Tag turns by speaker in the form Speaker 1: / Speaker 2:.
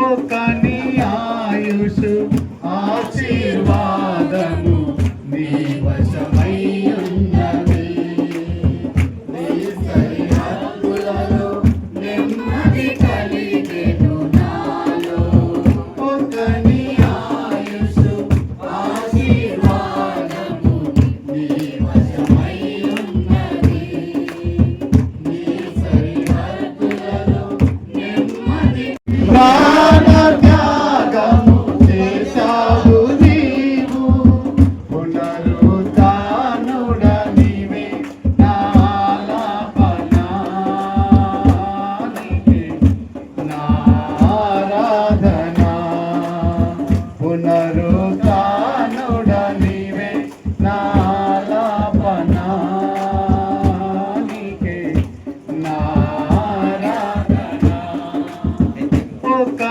Speaker 1: ఒక నీ ఆయుషు ఆశీర్వాదము నీ వశమై ఉన్నది. నీ సరిహద్దులలో నెమ్మది కలిగెను నాలో. ఒక నీ ఆయుషు ఆశీర్వాదము నీ వశమై ఉన్నది. నీ సరిహద్దులలో నెమ్మది ప్రాణత్యాగము చేశావు నీవు. పునరుత్థానుడ నీవే నా ఆలాపనానికి నా ఆరాధన. పునరుత్థానుడ నీవే నా ఆలాపనానికి నా ఆరాధన. ఒక